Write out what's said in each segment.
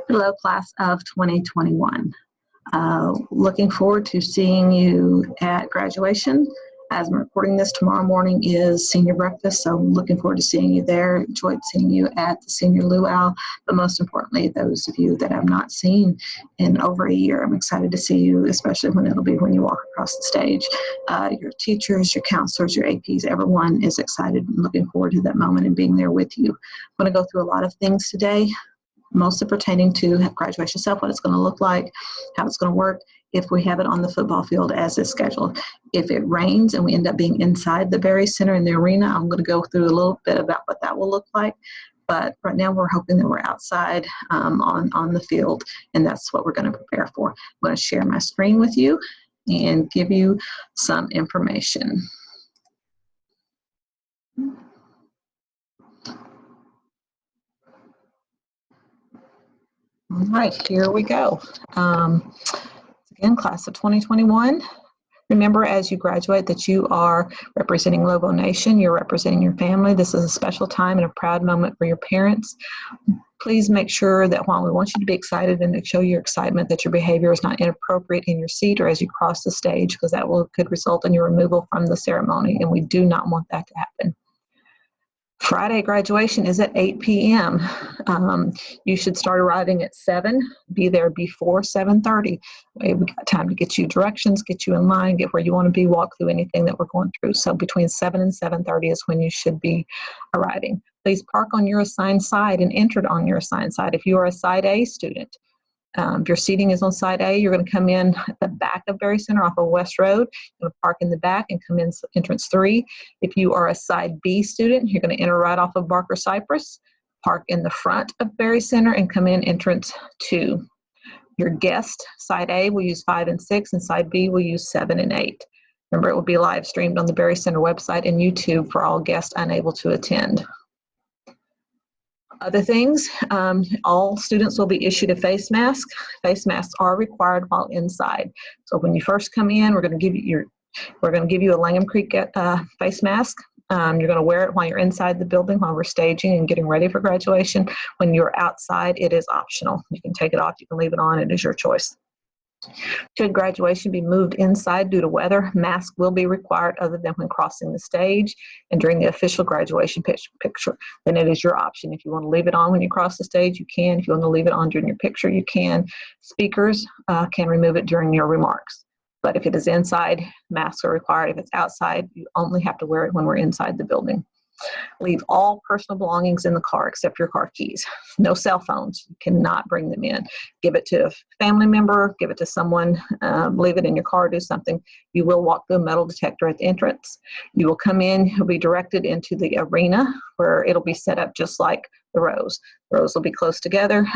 Hello, class of 2021. Looking forward to seeing you at graduation. As I'm recording this, tomorrow morning is senior breakfast, so I'm looking forward to seeing you there. Enjoyed seeing you at the senior luau, but most importantly, those of you that I've not seen in over a year, I'm excited to see you, especially when it'll be when you walk across the stage. Your teachers, your counselors, your APs, everyone is excited and looking forward to that moment and being there with you. I'm going to go through a lot of things today, mostly pertaining to graduation itself, what it's going to look like, how it's going to work, if we have it on the football field as is scheduled. If it rains and we end up being inside the Berry Center in the arena, I'm going to go through a little bit about what that will look like. But right now we're hoping that we're outside on the field, and that's what we're going to prepare for. I'm going to share my screen with you and give you some information. All right, here we go. Again, class of 2021. Remember, as you graduate, that you are representing Lobo Nation. You're representing your family. This is a special time and a proud moment for your parents. Please make sure that while we want you to be excited and to show your excitement, that your behavior is not inappropriate in your seat or as you cross the stage, because that could result in your removal from the ceremony, and we do not want that to happen. Friday graduation is at 8 p.m. You should start arriving at 7, be there before 7:30. We've got time to get you directions, get you in line, get where you want to be, walk through anything that we're going through. So between 7 and 7:30 is when you should be arriving. Please park on your assigned side and enter on your assigned side. If you are a side A student, if your seating is on side A, you're going to come in at the back of Berry Center off of West Road. You're going to park in the back and come in entrance 3. If you are a side B student, you're going to enter right off of Barker Cypress, park in the front of Berry Center and come in entrance 2. Your guest, side A, will use 5 and 6, and side B will use 7 and 8. Remember, it will be live streamed on the Berry Center website and YouTube for all guests unable to attend. Other things, all students will be issued a face mask. Face masks are required while inside. So when you first come in, we're going to give you a Langham Creek face mask. You're going to wear it while you're inside the building, while we're staging and getting ready for graduation. When you're outside, it is optional. You can take it off, you can leave it on, it is your choice. Should graduation be moved inside due to weather, mask will be required other than when crossing the stage and during the official graduation picture. Then it is your option. If you want to leave it on when you cross the stage, you can. If you want to leave it on during your picture, you can. Speakers can remove it during your remarks. But if it is inside, masks are required. If it's outside, you only have to wear it when we're inside the building. Leave all personal belongings in the car except your car keys. No cell phones. You cannot bring them in. Give it to a family member, give it to someone, leave it in your car, do something. You will walk through a metal detector at the entrance. You will come in, you'll be directed into the arena where it'll be set up just like the rows. The rows will be close together.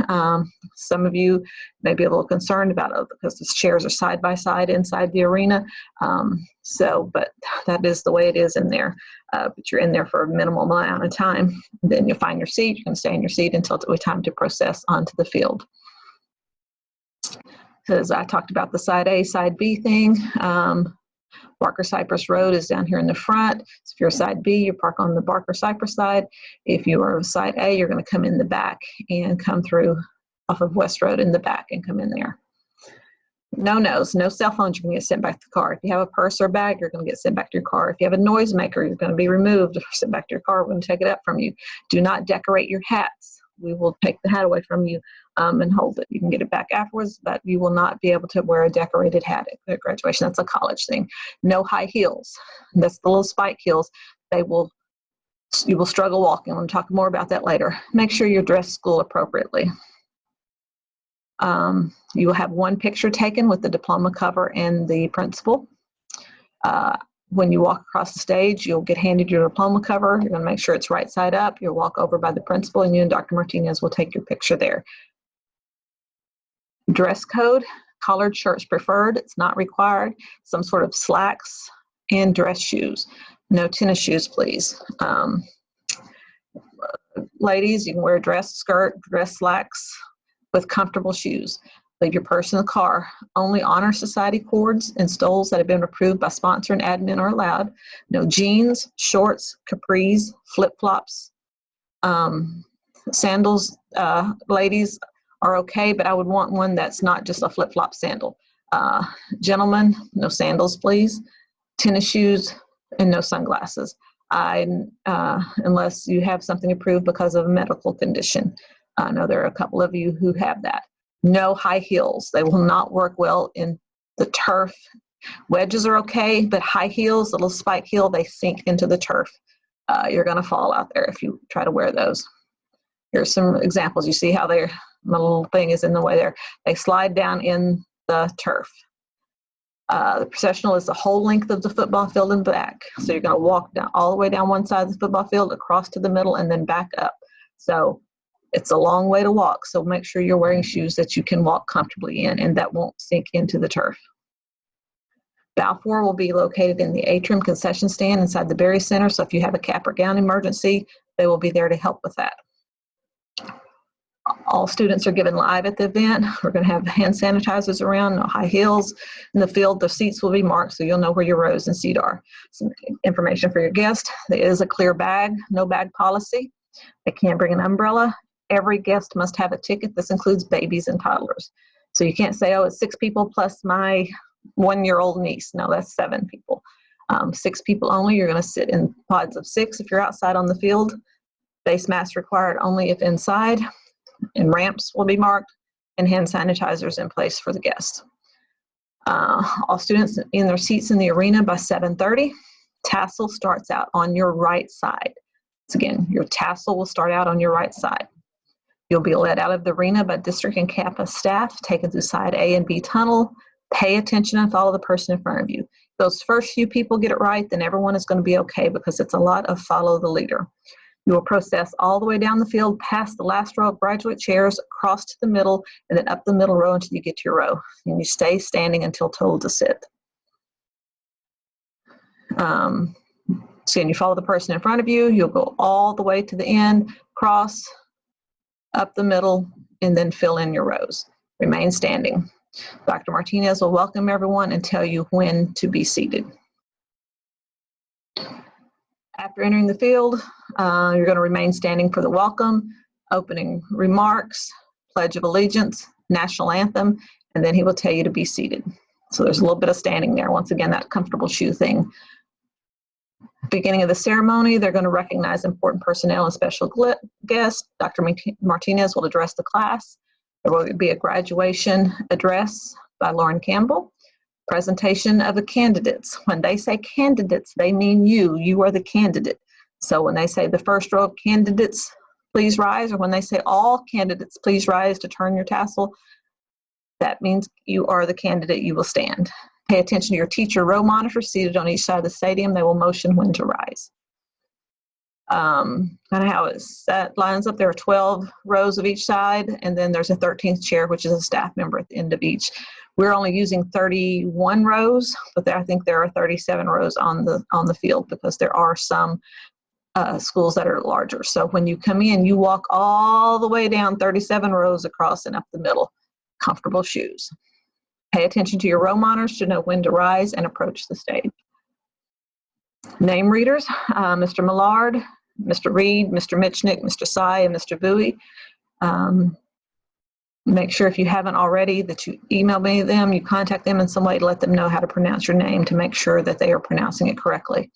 Some of you may be a little concerned about it because the chairs are side by side inside the arena. But that is the way it is in there. But you're in there for a minimal amount of time. Then you'll find your seat. You can stay in your seat until it's time to process onto the field. So as I talked about the side A, side B thing, Barker Cypress Road is down here in the front. So if you're a side B, you park on the Barker Cypress side. If you are a side A, you're going to come in the back and come through off of West Road in the back and come in there. No cell phones, you're going to get sent back to the car. If you have a purse or bag, you're going to get sent back to your car. If you have a noisemaker, you're going to be removed or sent back to your car. We're going to take it up from you. Do not decorate your hats. We will take the hat away from you and hold it. You can get it back afterwards, but you will not be able to wear a decorated hat at graduation. That's a college thing. No high heels. That's the little spike heels. You will struggle walking. I'm going to talk more about that later. Make sure you're dressed school appropriately. You will have one picture taken with the diploma cover and the principal. When you walk across the stage, you'll get handed your diploma cover. You're going to make sure it's right side up. You'll walk over by the principal, and you and Dr. Martinez will take your picture there. Dress code, collared shirts preferred. It's not required. Some sort of slacks and dress shoes. No tennis shoes, please. Ladies, you can wear a dress skirt, dress slacks with comfortable shoes. Leave your purse in the car. Only Honor Society cords and stoles that have been approved by sponsor and admin are allowed. No jeans, shorts, capris, flip-flops, sandals. Ladies, are okay, but I would want one that's not just a flip-flop sandal. Gentlemen, no sandals, please. Tennis shoes and no sunglasses, unless you have something approved because of a medical condition. I know there are a couple of you who have that. No high heels. They will not work well in the turf. Wedges are okay, but high heels, a little spike heel, they sink into the turf. You're going to fall out there if you try to wear those. Here's some examples. You see how my little thing is in the way there. They slide down in the turf. The processional is the whole length of the football field and back. So you're going to walk down all the way down one side of the football field, across to the middle, and then back up. So it's a long way to walk. So make sure you're wearing shoes that you can walk comfortably in and that won't sink into the turf. Balfour will be located in the atrium concession stand inside the Berry Center. So if you have a cap or gown emergency, they will be there to help with that. All students are given live at the event. We're going to have hand sanitizers around, no high heels. In the field, the seats will be marked so you'll know where your rows and seat are. Some information for your guest. There is a clear bag, no bag policy. They can't bring an umbrella. Every guest must have a ticket. This includes babies and toddlers. So you can't say, oh, it's 6 people plus my 1-year-old niece. No, that's 7 people. 6 people only. You're going to sit in pods of 6 if you're outside on the field. Face mask required only if inside. And ramps will be marked, and hand sanitizers in place for the guests. All students in their seats in the arena by 7:30. Tassel starts out on your right side. So again, your tassel will start out on your right side. You'll be led out of the arena by district and campus staff, taken through side A and B tunnel. Pay attention and follow the person in front of you. Those first few people get it right, then everyone is going to be okay, because it's a lot of follow the leader. You will process all the way down the field, past the last row of graduate chairs, across to the middle, and then up the middle row until you get to your row. And you stay standing until told to sit. So you follow the person in front of you. You'll go all the way to the end, cross, up the middle, and then fill in your rows. Remain standing. Dr. Martinez will welcome everyone and tell you when to be seated. After entering the field, you're going to remain standing for the welcome, opening remarks, Pledge of Allegiance, National Anthem, and then he will tell you to be seated. So there's a little bit of standing there. Once again, that comfortable shoe thing. Beginning of the ceremony, they're going to recognize important personnel and special guests. Dr. Martinez will address the class. There will be a graduation address by Lauren Campbell. Presentation of the candidates. When they say candidates, they mean you. You are the candidate. So when they say the first row of candidates, please rise, or when they say all candidates, please rise to turn your tassel, that means you are the candidate. You will stand. Pay attention to your teacher row monitors seated on each side of the stadium. They will motion when to rise. Kind of how it lines up. There are 12 rows of each side, and then there's a 13th chair, which is a staff member at the end of each. We're only using 31 rows, but I think there are 37 rows on the field, because there are some schools that are larger. So when you come in, you walk all the way down 37 rows across and up the middle. Comfortable shoes. Pay attention to your row monitors to know when to rise and approach the stage. Name readers, Mr. Millard, Mr. Reed, Mr. Mitchnick, Mr. Sy, and Mr. Bowie. Make sure if you haven't already that you email them, you contact them in some way to let them know how to pronounce your name to make sure that they are pronouncing it correctly.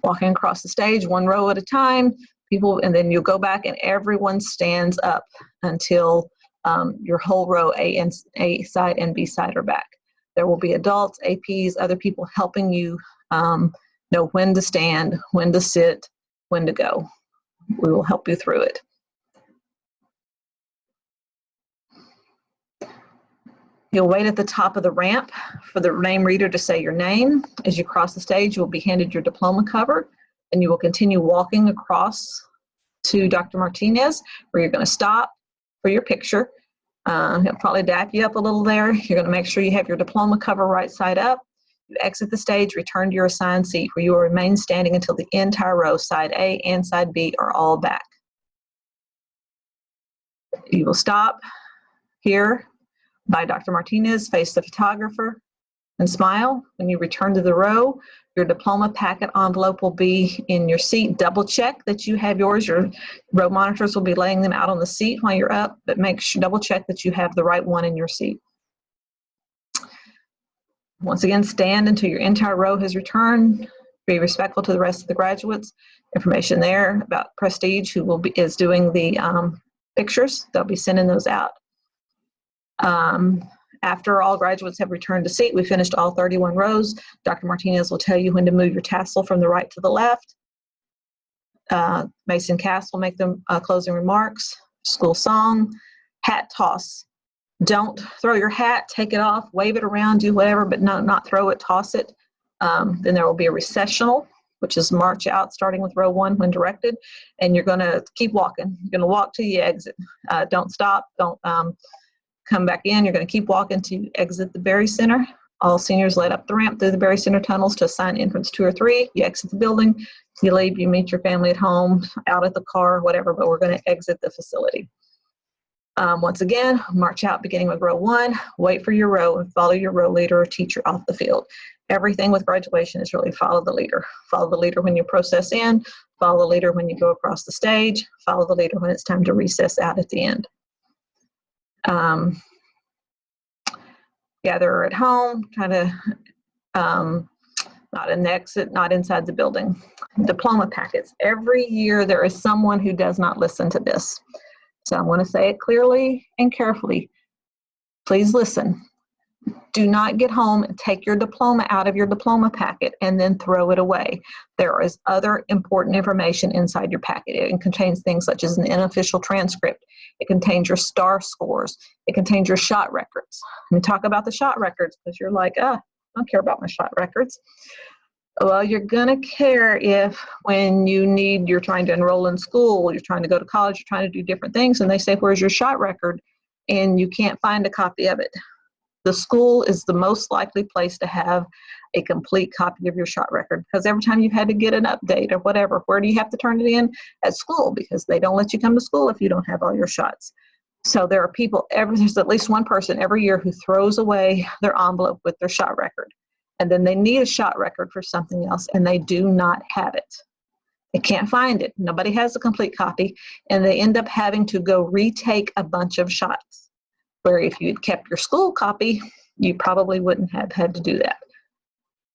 Walking across the stage, 1 row at a time, and then you'll go back and everyone stands up until your whole row, A side and B side, are back. There will be adults, APs, other people helping you know when to stand, when to sit, when to go. We will help you through it. You'll wait at the top of the ramp for the name reader to say your name. As you cross the stage, you will be handed your diploma cover, and you will continue walking across to Dr. Martinez, where you're going to stop for your picture. He'll probably dap you up a little there. You're going to make sure you have your diploma cover right side up. You exit the stage, return to your assigned seat, where you will remain standing until the entire row, side A and side B, are all back. You will stop here by Dr. Martinez, face the photographer, and smile. When you return to the row, your diploma packet envelope will be in your seat. Double check that you have yours. Your row monitors will be laying them out on the seat while you're up, but double check that you have the right one in your seat. Once again, stand until your entire row has returned. Be respectful to the rest of the graduates. Information there about Prestige, who is doing the pictures. They'll be sending those out. After all graduates have returned to seat, we finished all 31 rows. Dr. Martinez will tell you when to move your tassel from the right to the left. Mason Cass will make the closing remarks. School song, hat toss. Don't throw your hat, take it off, wave it around, do whatever, but not throw it, toss it. Then there will be a recessional, which is march out starting with row 1 when directed, and you're going to keep walking. You're going to walk till you exit. Don't stop, don't come back in. You're going to keep walking to exit the Berry Center. All seniors led up the ramp through the Berry Center tunnels to assigned entrance 2 or 3. You exit the building, you leave, you meet your family at home, out at the car, whatever, but we're going to exit the facility. Once again, march out beginning with row 1, wait for your row, and follow your row leader or teacher off the field. Everything with graduation is really follow the leader. Follow the leader when you process in, follow the leader when you go across the stage, follow the leader when it's time to recess out at the end. Gather at home, try to not an exit, not inside the building. Diploma packets. Every year there is someone who does not listen to this. So I want to say it clearly and carefully. Please listen. Do not get home and take your diploma out of your diploma packet and then throw it away. There is other important information inside your packet. It contains things such as an unofficial transcript. It contains your STAR scores. It contains your shot records. Let me talk about the shot records because you're like, I don't care about my shot records. Well, you're going to care if when you're trying to enroll in school, you're trying to go to college, you're trying to do different things, and they say, where's your shot record? And you can't find a copy of it. The school is the most likely place to have a complete copy of your shot record, because every time you've had to get an update or whatever, where do you have to turn it in? At school, because they don't let you come to school if you don't have all your shots. So there are people, there's at least one person every year who throws away their envelope with their shot record. And then they need a shot record for something else, and they do not have it. They can't find it. Nobody has a complete copy, and they end up having to go retake a bunch of shots, where if you'd kept your school copy, you probably wouldn't have had to do that.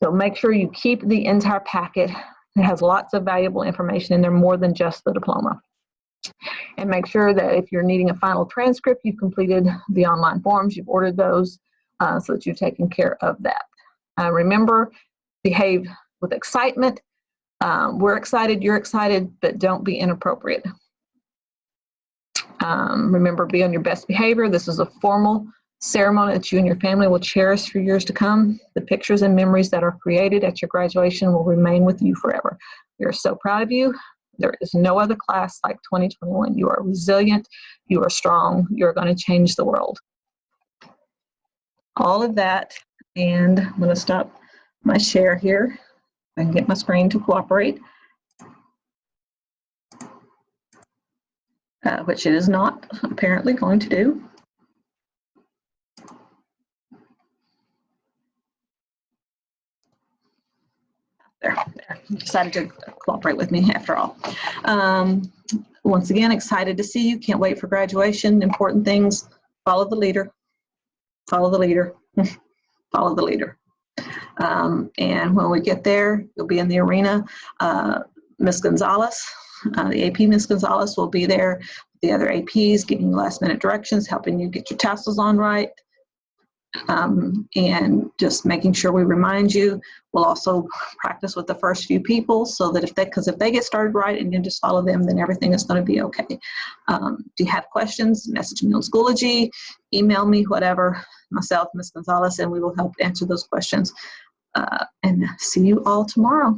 So make sure you keep the entire packet. It has lots of valuable information in there, more than just the diploma. And make sure that if you're needing a final transcript, you've completed the online forms, you've ordered those so that you've taken care of that. Remember, behave with excitement. We're excited, you're excited, but don't be inappropriate. Remember, be on your best behavior. This is a formal ceremony that you and your family will cherish for years to come. The pictures and memories that are created at your graduation will remain with you forever. We are so proud of you. There is no other class like 2021. You are resilient, you are strong, you're going to change the world. All of that, and I'm going to stop my share here and get my screen to cooperate. Which it is not apparently going to do. There, decided to cooperate with me after all. Once again, excited to see you. Can't wait for graduation. Important things, follow the leader, follow the leader, follow the leader. And when we get there, you'll be in the arena. Ms. Gonzalez, the AP Ms. Gonzalez will be there with the other APs, giving you last minute directions, helping you get your tassels on right, and just making sure we remind you. We'll also practice with the first few people so that if they get started right and you just follow them, then everything is going to be okay. Do you have questions? Message me on Schoology, email me, whatever, myself, Ms. Gonzalez, and we will help answer those questions. And see you all tomorrow.